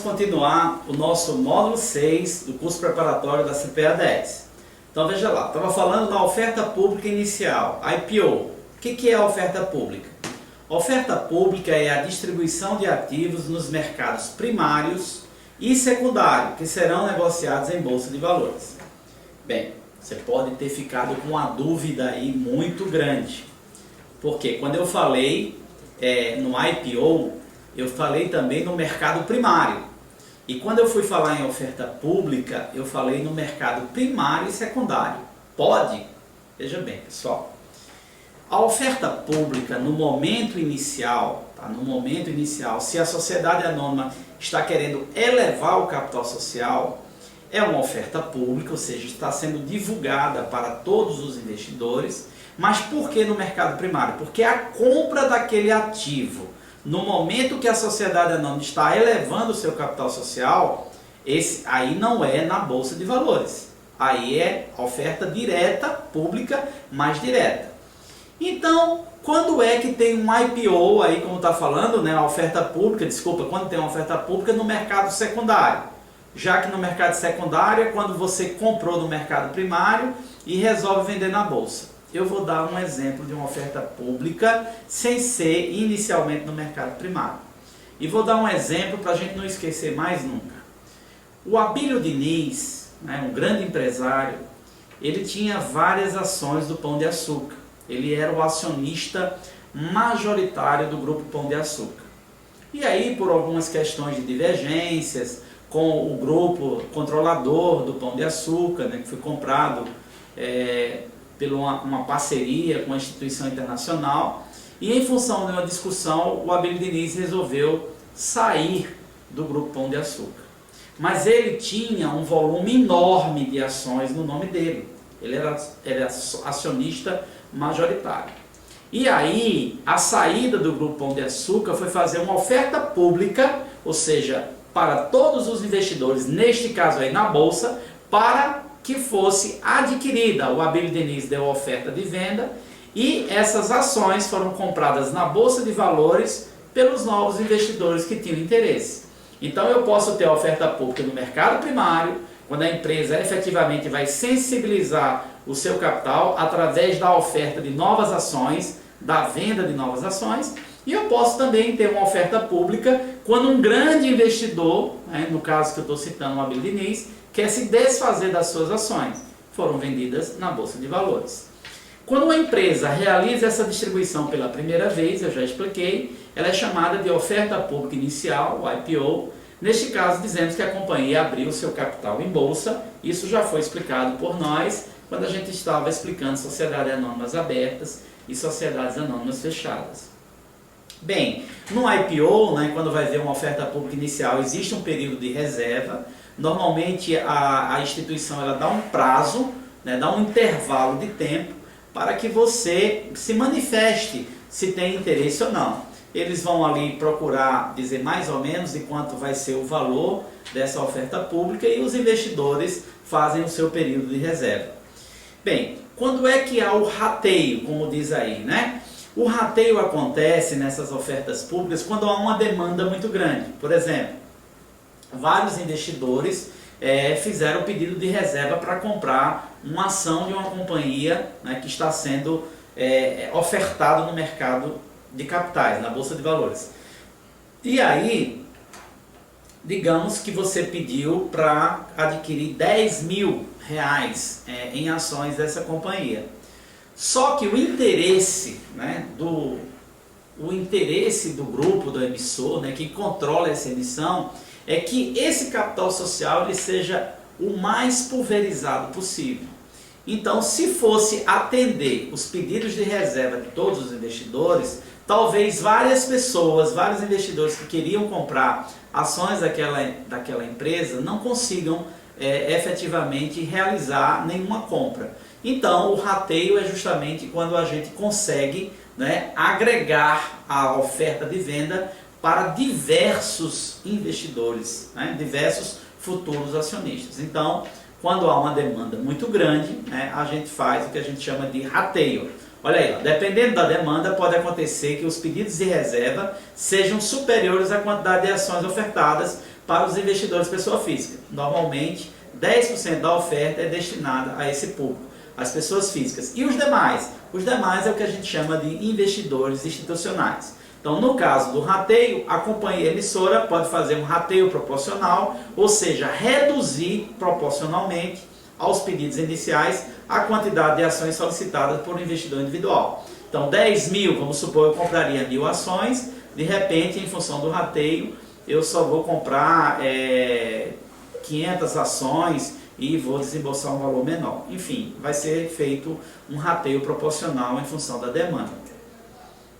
continuar o nosso módulo 6 do curso preparatório da CPA 10. Então veja lá, estava falando da oferta pública inicial, IPO. O que é a oferta pública? A oferta pública é a distribuição de ativos nos mercados primários e secundários, que serão negociados em bolsa de valores. Bem, você pode ter ficado com uma dúvida aí muito grande, porque quando eu falei no IPO, eu falei também no mercado primário. E quando eu fui falar em oferta pública, eu falei no mercado primário e secundário. Pode? Veja bem, pessoal. A oferta pública, no momento inicial, se a sociedade anônima está querendo elevar o capital social, é uma oferta pública, ou seja, está sendo divulgada para todos os investidores. Mas por que no mercado primário? Porque a compra daquele ativo, no momento que a sociedade anônima está elevando o seu capital social, aí não é na bolsa de valores. Aí é oferta direta, pública, mais direta. Então, quando é que tem um IPO, aí como está falando, né, a oferta pública, quando tem uma oferta pública no mercado secundário. Já que no mercado secundário é quando você comprou no mercado primário e resolve vender na bolsa. Eu vou dar um exemplo de uma oferta pública sem ser inicialmente no mercado primário. E vou dar um exemplo para a gente não esquecer mais nunca. O Abílio Diniz, um grande empresário, ele tinha várias ações do Pão de Açúcar. Ele era o acionista majoritário do grupo Pão de Açúcar. E aí, por algumas questões de divergências com o grupo controlador do Pão de Açúcar, que foi comprado por uma parceria com uma instituição internacional, e em função de uma discussão, o Abílio Diniz resolveu sair do grupo Pão de Açúcar. Mas ele tinha um volume enorme de ações no nome dele. Ele era acionista majoritário. E aí, a saída do grupo Pão de Açúcar foi fazer uma oferta pública, ou seja, para todos os investidores, neste caso aí na bolsa, para que fosse adquirida. O Abílio Diniz deu a oferta de venda e essas ações foram compradas na bolsa de valores pelos novos investidores que tinham interesse. Então eu posso ter a oferta pública no mercado primário, quando a empresa efetivamente vai sensibilizar o seu capital através da oferta de novas ações, da venda de novas ações, e eu posso também ter uma oferta pública quando um grande investidor, no caso que eu estou citando o Abílio Diniz, quer se desfazer das suas ações, foram vendidas na Bolsa de Valores. Quando uma empresa realiza essa distribuição pela primeira vez, eu já expliquei, ela é chamada de oferta pública inicial, o IPO. Neste caso, dizemos que a companhia abriu seu capital em bolsa. Isso já foi explicado por nós quando a gente estava explicando sociedades anônimas abertas e sociedades anônimas fechadas. Bem, no IPO, quando vai ver uma oferta pública inicial, existe um período de reserva. Normalmente a instituição ela dá um prazo, dá um intervalo de tempo para que você se manifeste se tem interesse ou não. Eles vão ali procurar dizer mais ou menos de quanto vai ser o valor dessa oferta pública e os investidores fazem o seu período de reserva. Bem, quando é que há o rateio, como diz aí, O rateio acontece nessas ofertas públicas quando há uma demanda muito grande. Por exemplo, vários investidores fizeram o pedido de reserva para comprar uma ação de uma companhia que está sendo ofertada no mercado de capitais, na Bolsa de Valores. E aí, digamos que você pediu para adquirir 10 mil reais em ações dessa companhia. Só que o interesse, o interesse do grupo, do emissor, que controla essa emissão, é que esse capital social ele seja o mais pulverizado possível. Então, se fosse atender os pedidos de reserva de todos os investidores, talvez vários investidores que queriam comprar ações daquela empresa não consigam efetivamente realizar nenhuma compra. Então, o rateio é justamente quando a gente consegue agregar a oferta de venda para diversos investidores, diversos futuros acionistas. Então, quando há uma demanda muito grande, a gente faz o que a gente chama de rateio. Olha aí, dependendo da demanda, pode acontecer que os pedidos de reserva sejam superiores à quantidade de ações ofertadas, para os investidores pessoa física. Normalmente, 10% da oferta é destinada a esse público, as pessoas físicas. E os demais? Os demais é o que a gente chama de investidores institucionais. Então, no caso do rateio, a companhia emissora pode fazer um rateio proporcional, ou seja, reduzir proporcionalmente aos pedidos iniciais a quantidade de ações solicitadas por um investidor individual. Então, 10 mil, vamos supor, eu compraria 1000 ações, de repente, em função do rateio, eu só vou comprar 500 ações e vou desembolsar um valor menor. Enfim, vai ser feito um rateio proporcional em função da demanda.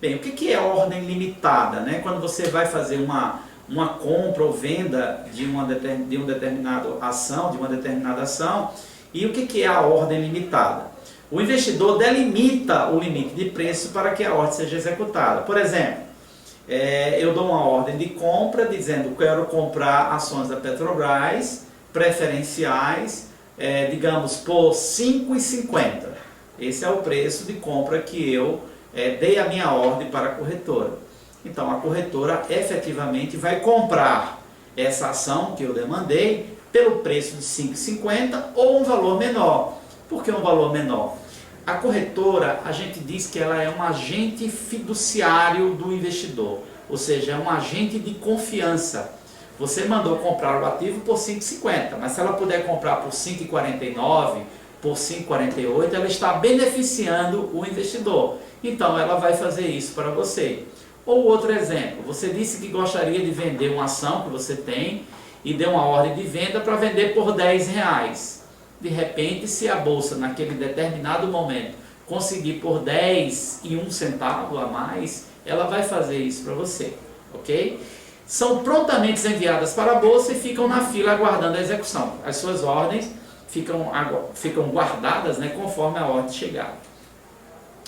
Bem, o que é ordem limitada, né? Quando você vai fazer uma compra ou venda de uma determinada ação, e o que é a ordem limitada? O investidor delimita o limite de preço para que a ordem seja executada. Por exemplo, eu dou uma ordem de compra dizendo que quero comprar ações da Petrobras preferenciais, digamos, por R$ 5,50. Esse é o preço de compra que eu dei a minha ordem para a corretora. Então, a corretora efetivamente vai comprar essa ação que eu demandei pelo preço de R$ 5,50 ou um valor menor. Por que um valor menor? A corretora, a gente diz que ela é um agente fiduciário do investidor, ou seja, é um agente de confiança. Você mandou comprar o ativo por R$ 5,50, mas se ela puder comprar por R$ 5,49, por R$ 5,48, ela está beneficiando o investidor. Então, ela vai fazer isso para você. Ou outro exemplo, você disse que gostaria de vender uma ação que você tem e deu uma ordem de venda para vender por R$10. De repente, se a bolsa naquele determinado momento conseguir por 10 e 1 centavo a mais, ela vai fazer isso para você, ok? São prontamente enviadas para a bolsa e ficam na fila aguardando a execução. As suas ordens ficam guardadas, né, conforme a ordem chegar.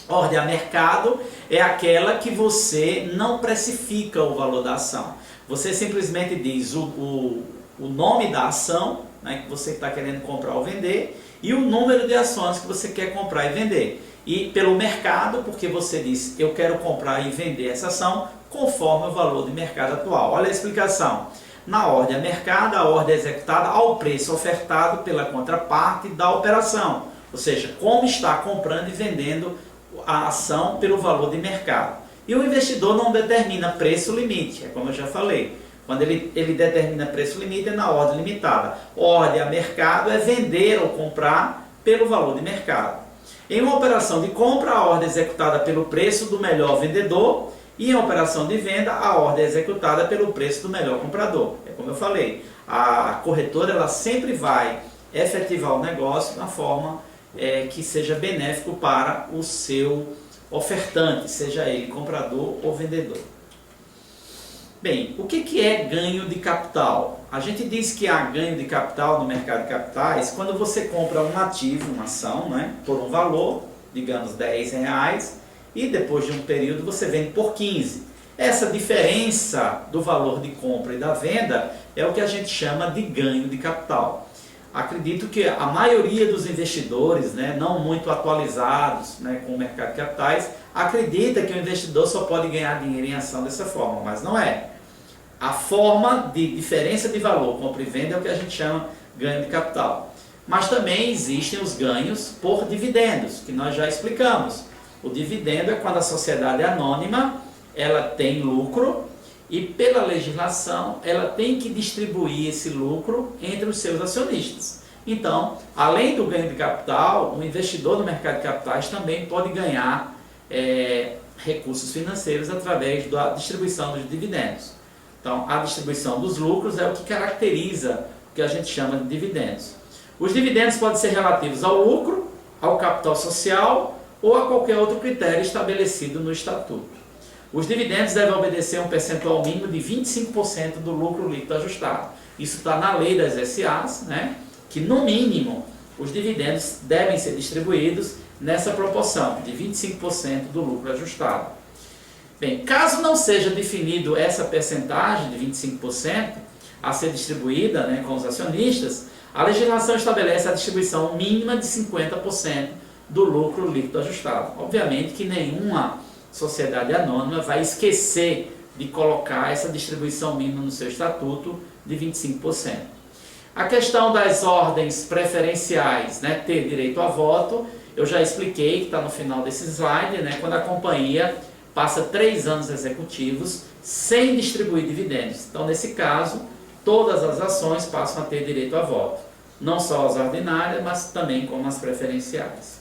Ordem a mercado é aquela que você não precifica o valor da ação. Você simplesmente diz o nome da ação, né, que você está querendo comprar ou vender, e o número de ações que você quer comprar e vender. E pelo mercado, porque você diz, eu quero comprar e vender essa ação conforme o valor de mercado atual. Olha a explicação. Na ordem a mercado, a ordem é executada ao preço ofertado pela contraparte da operação. Ou seja, como está comprando e vendendo a ação pelo valor de mercado. E o investidor não determina preço limite, é como eu já falei. Quando ele determina preço limite é na ordem limitada. Ordem a mercado é vender ou comprar pelo valor de mercado. Em uma operação de compra, a ordem é executada pelo preço do melhor vendedor, e em operação de venda, a ordem é executada pelo preço do melhor comprador. É como eu falei, a corretora ela sempre vai efetivar o negócio na forma que seja benéfico para o seu ofertante, seja ele comprador ou vendedor. Bem, o que é ganho de capital? A gente diz que há ganho de capital no mercado de capitais quando você compra um ativo, uma ação, né, por um valor, digamos R$10, e depois de um período você vende por 15. Essa diferença do valor de compra e da venda é o que a gente chama de ganho de capital. Acredito que a maioria dos investidores, né, não muito atualizados, né, com o mercado de capitais, acredita que o investidor só pode ganhar dinheiro em ação dessa forma, mas não é. A forma de diferença de valor, compra e venda, é o que a gente chama ganho de capital. Mas também existem os ganhos por dividendos, que nós já explicamos. O dividendo é quando a sociedade anônima ela tem lucro e, pela legislação, ela tem que distribuir esse lucro entre os seus acionistas. Então, além do ganho de capital, o investidor no mercado de capitais também pode ganhar recursos financeiros através da distribuição dos dividendos. Então, a distribuição dos lucros é o que caracteriza o que a gente chama de dividendos. Os dividendos podem ser relativos ao lucro, ao capital social ou a qualquer outro critério estabelecido no estatuto. Os dividendos devem obedecer a um percentual mínimo de 25% do lucro líquido ajustado. Isso está na lei das SAs, né, que no mínimo os dividendos devem ser distribuídos nessa proporção de 25% do lucro ajustado. Bem, caso não seja definido essa percentagem de 25% a ser distribuída, né, com os acionistas, a legislação estabelece a distribuição mínima de 50% do lucro líquido ajustado. Obviamente que nenhuma sociedade anônima vai esquecer de colocar essa distribuição mínima no seu estatuto de 25%. A questão das ordens preferenciais, né, ter direito a voto, eu já expliquei, que está no final desse slide, né, quando a companhia passa 3 anos executivos sem distribuir dividendos. Então, nesse caso, todas as ações passam a ter direito a voto. Não só as ordinárias, mas também como as preferenciais.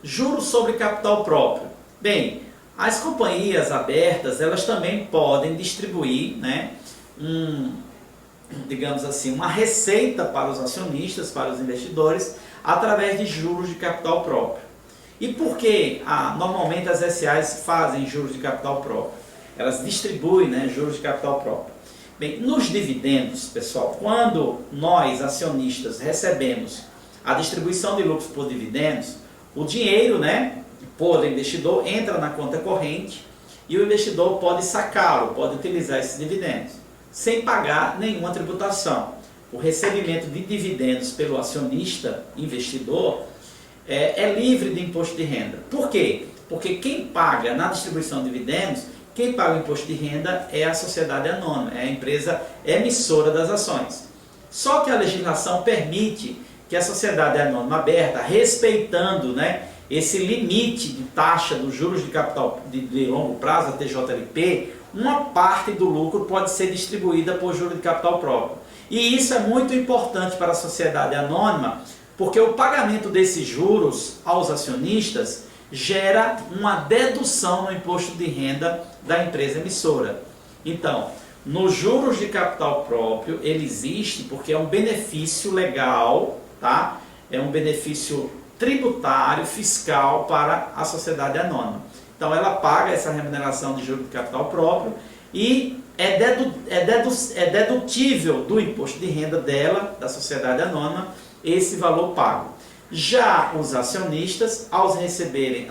Juros sobre capital próprio. Bem, as companhias abertas, elas também podem distribuir, né, digamos assim, uma receita para os acionistas, para os investidores, através de juros de capital próprio. E por que normalmente as SAs fazem juros de capital próprio? Elas distribuem, né, juros de capital próprio. Bem, nos dividendos, pessoal, quando nós, acionistas, recebemos a distribuição de lucros por dividendos, o dinheiro, né, por investidor entra na conta corrente e o investidor pode sacá-lo, pode utilizar esses dividendos, sem pagar nenhuma tributação. O recebimento de dividendos pelo acionista investidor é livre de imposto de renda. Por quê? Porque quem paga na distribuição de dividendos, quem paga o imposto de renda é a sociedade anônima, é a empresa emissora das ações. Só que a legislação permite que a sociedade anônima aberta, respeitando, né, esse limite de taxa dos juros de capital de longo prazo, a TJLP, uma parte do lucro pode ser distribuída por juros de capital próprio. E isso é muito importante para a sociedade anônima, porque o pagamento desses juros aos acionistas gera uma dedução no imposto de renda da empresa emissora. Então, nos juros de capital próprio, ele existe porque é um benefício legal, tá? É um benefício tributário, fiscal para a sociedade anônima. Então, ela paga essa remuneração de juros de capital próprio e é dedutível do imposto de renda dela, da sociedade anônima, esse valor pago. Já os acionistas, ao receberem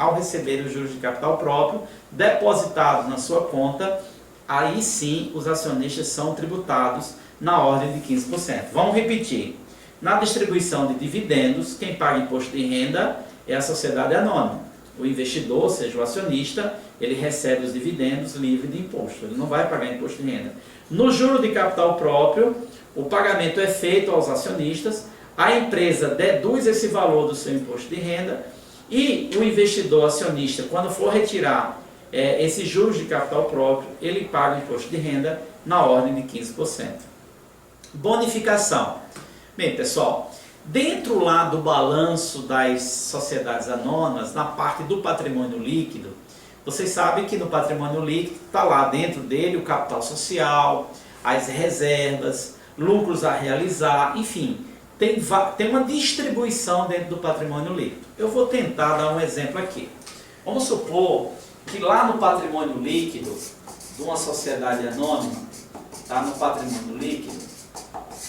os juros de capital próprio, depositados na sua conta, aí sim os acionistas são tributados na ordem de 15%. Vamos repetir. Na distribuição de dividendos, quem paga imposto de renda é a sociedade anônima. O investidor, ou seja, o acionista, ele recebe os dividendos livre de imposto. Ele não vai pagar imposto de renda. No juro de capital próprio, o pagamento é feito aos acionistas, a empresa deduz esse valor do seu imposto de renda e o investidor acionista, quando for retirar esses juros de capital próprio, ele paga o imposto de renda na ordem de 15%. Bonificação. Bem, pessoal, dentro lá do balanço das sociedades anônimas, na parte do patrimônio líquido, vocês sabem que no patrimônio líquido está lá dentro dele o capital social, as reservas, lucros a realizar, enfim, tem uma distribuição dentro do patrimônio líquido. Eu vou tentar dar um exemplo aqui. Vamos supor que lá no patrimônio líquido de uma sociedade anônima, tá, no patrimônio líquido,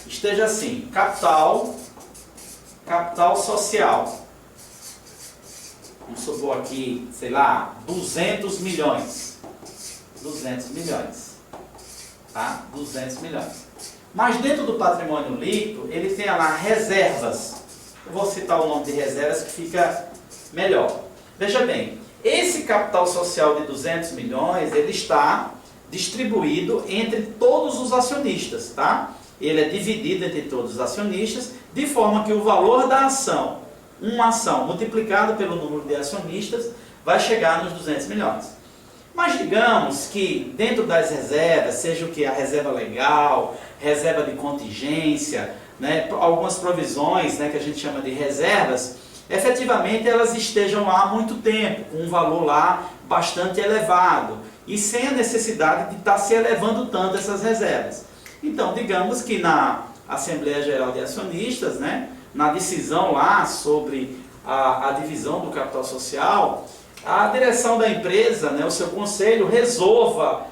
esteja assim, capital social. Vamos supor aqui, sei lá, 200 milhões. 200 milhões. Tá? 200 milhões. Mas dentro do patrimônio líquido, ele tem lá reservas. Eu vou citar o nome de reservas que fica melhor. Veja bem, esse capital social de 200 milhões, ele está distribuído entre todos os acionistas, tá? Ele é dividido entre todos os acionistas, de forma que o valor da ação, uma ação multiplicado pelo número de acionistas, vai chegar nos 200 milhões. Mas digamos que dentro das reservas, seja o que a reserva legal, reserva de contingência, né, algumas provisões, né, que a gente chama de reservas, efetivamente elas estejam lá há muito tempo, com um valor lá bastante elevado, e sem a necessidade de estar se elevando tanto essas reservas. Então, digamos que na Assembleia Geral de Acionistas, né, na decisão lá sobre a divisão do capital social, a direção da empresa, né, o seu conselho, resolva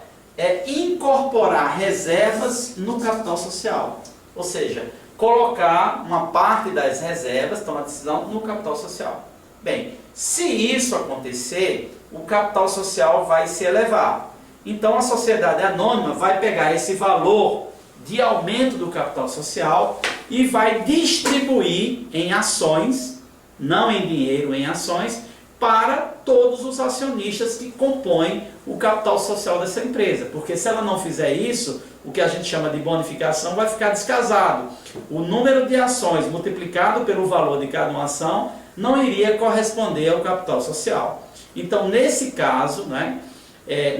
incorporar reservas no capital social. Ou seja, colocar uma parte das reservas, tomar decisão, no capital social. Bem, se isso acontecer, o capital social vai se elevar. Então a sociedade anônima vai pegar esse valor de aumento do capital social e vai distribuir em ações, não em dinheiro, em ações, para todos os acionistas que compõem o capital social dessa empresa. Porque se ela não fizer isso, o que a gente chama de bonificação vai ficar descasado. O número de ações multiplicado pelo valor de cada uma ação não iria corresponder ao capital social. Então, nesse caso, né,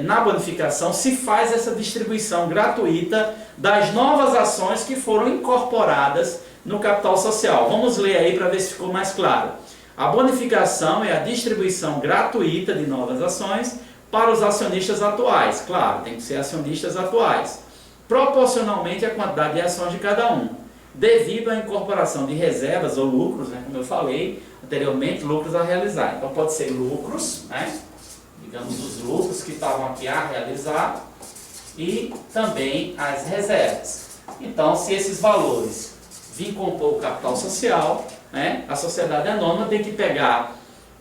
na bonificação, se faz essa distribuição gratuita das novas ações que foram incorporadas no capital social. Vamos ler aí para ver se ficou mais claro. A bonificação é a distribuição gratuita de novas ações para os acionistas atuais. Claro, tem que ser acionistas atuais, proporcionalmente à quantidade de ações de cada um, devido à incorporação de reservas ou lucros, né, como eu falei anteriormente, lucros a realizar. Então pode ser lucros, né, digamos os lucros que estavam aqui a realizar, e também as reservas. Então, se esses valores virem compor o capital social, né, a sociedade anônima tem que pegar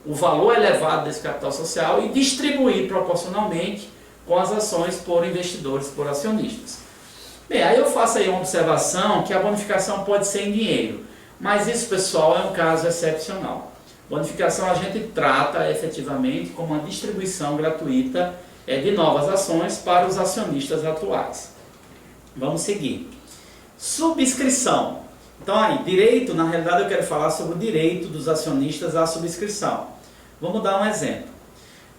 o valor elevado desse capital social e distribuir proporcionalmente com as ações por investidores, por acionistas. Bem, aí eu faço aí uma observação que a bonificação pode ser em dinheiro, mas isso, pessoal, é um caso excepcional. Bonificação a gente trata efetivamente como uma distribuição gratuita de novas ações para os acionistas atuais. Vamos seguir. Subscrição. Então aí, direito, na realidade eu quero falar sobre o direito dos acionistas à subscrição. Vamos dar um exemplo.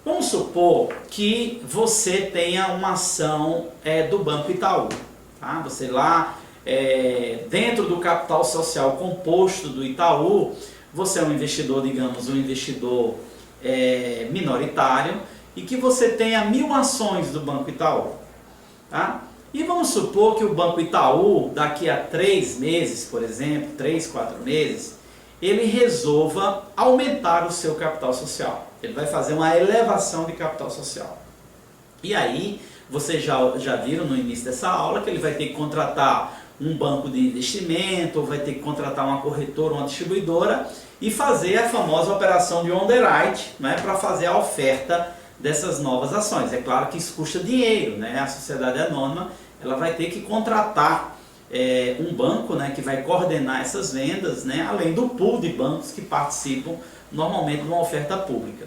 Vamos supor que você tenha uma ação do Banco Itaú. Tá? Você lá, dentro do capital social composto do Itaú, você é um investidor, digamos, um investidor minoritário, e que você tenha 1000 ações do Banco Itaú. Tá? E vamos supor que o Banco Itaú, daqui a 3 meses, por exemplo, 3, 4 meses, ele resolva aumentar o seu capital social. Ele vai fazer uma elevação de capital social. E aí, vocês já viram no início dessa aula que ele vai ter que contratar um banco de investimento, ou vai ter que contratar uma corretora, uma distribuidora, e fazer a famosa operação de underwrite, né, para fazer a oferta dessas novas ações. É claro que isso custa dinheiro, né? A sociedade anônima ela vai ter que contratar um banco, né, que vai coordenar essas vendas, né, além do pool de bancos que participam normalmente de uma oferta pública.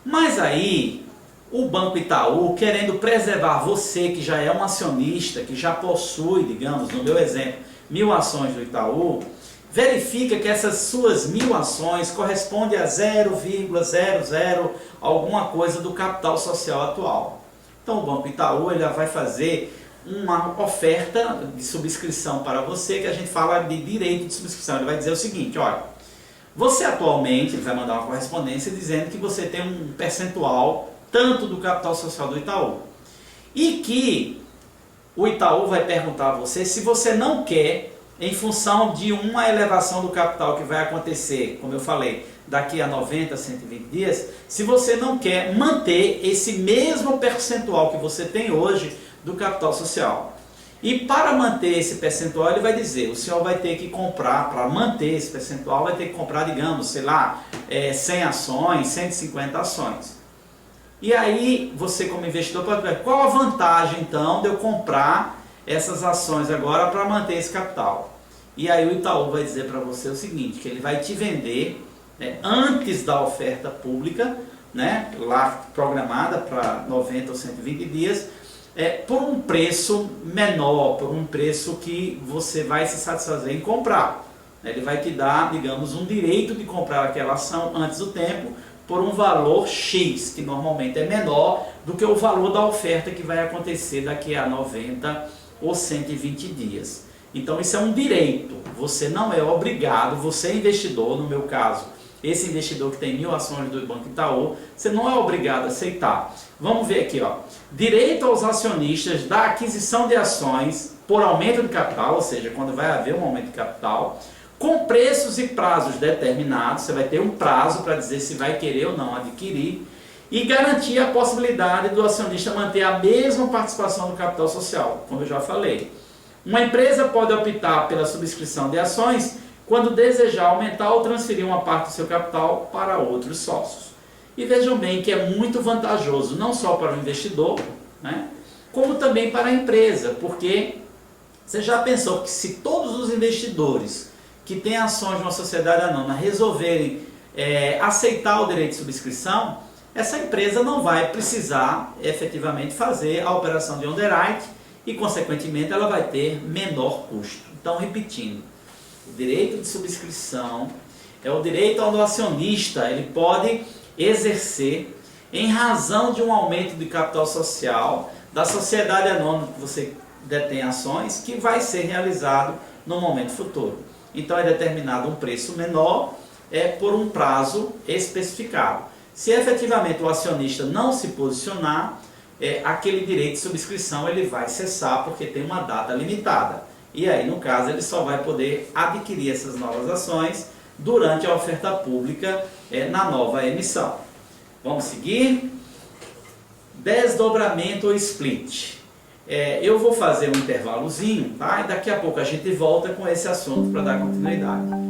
Mas aí, o Banco Itaú, querendo preservar você que já é um acionista, que já possui, digamos, no meu exemplo, 1000 ações do Itaú, verifica que essas suas 1000 ações correspondem a 0,00 alguma coisa do capital social atual. Então o Banco Itaú ele vai fazer uma oferta de subscrição para você, que a gente fala de direito de subscrição. Ele vai dizer o seguinte: olha, você atualmente, ele vai mandar uma correspondência dizendo que você tem um percentual tanto do capital social do Itaú, e que o Itaú vai perguntar a você se você não quer, em função de uma elevação do capital que vai acontecer, como eu falei, daqui a 90, 120 dias, se você não quer manter esse mesmo percentual que você tem hoje do capital social. E para manter esse percentual, ele vai dizer, o senhor vai ter que comprar, para manter esse percentual, vai ter que comprar, digamos, sei lá, 100 ações, 150 ações. E aí, você como investidor pode ver, qual a vantagem então de eu comprar essas ações agora para manter esse capital? E aí o Itaú vai dizer para você o seguinte, que ele vai te vender, né, antes da oferta pública, né, lá programada para 90 ou 120 dias, por um preço menor, por um preço que você vai se satisfazer em comprar. Ele vai te dar, digamos, um direito de comprar aquela ação antes do tempo, por um valor X, que normalmente é menor do que o valor da oferta que vai acontecer daqui a 90 ou 120 dias. Então isso é um direito, você não é obrigado, você é investidor, no meu caso, esse investidor que tem 1000 ações do Banco Itaú, você não é obrigado a aceitar. Vamos ver aqui, ó. Direito aos acionistas da aquisição de ações por aumento de capital, ou seja, quando vai haver um aumento de capital, com preços e prazos determinados, você vai ter um prazo para dizer se vai querer ou não adquirir, e garantir a possibilidade do acionista manter a mesma participação no capital social, como eu já falei. Uma empresa pode optar pela subscrição de ações quando desejar aumentar ou transferir uma parte do seu capital para outros sócios. E vejam bem que é muito vantajoso, não só para o investidor, né, como também para a empresa, porque você já pensou que se todos os investidores que têm ações de uma sociedade anônima resolverem aceitar o direito de subscrição, essa empresa não vai precisar efetivamente fazer a operação de underwrite e, consequentemente, ela vai ter menor custo. Então, repetindo, o direito de subscrição é o direito onde o acionista ele pode exercer em razão de um aumento de capital social da sociedade anônima que você detém ações, que vai ser realizado no momento futuro. Então é determinado um preço menor por um prazo especificado. Se efetivamente o acionista não se posicionar, aquele direito de subscrição ele vai cessar porque tem uma data limitada. E aí, no caso, ele só vai poder adquirir essas novas ações durante a oferta pública na nova emissão. Vamos seguir? Desdobramento ou split. Eu vou fazer um intervalozinho, tá? E daqui a pouco a gente volta com esse assunto para dar continuidade.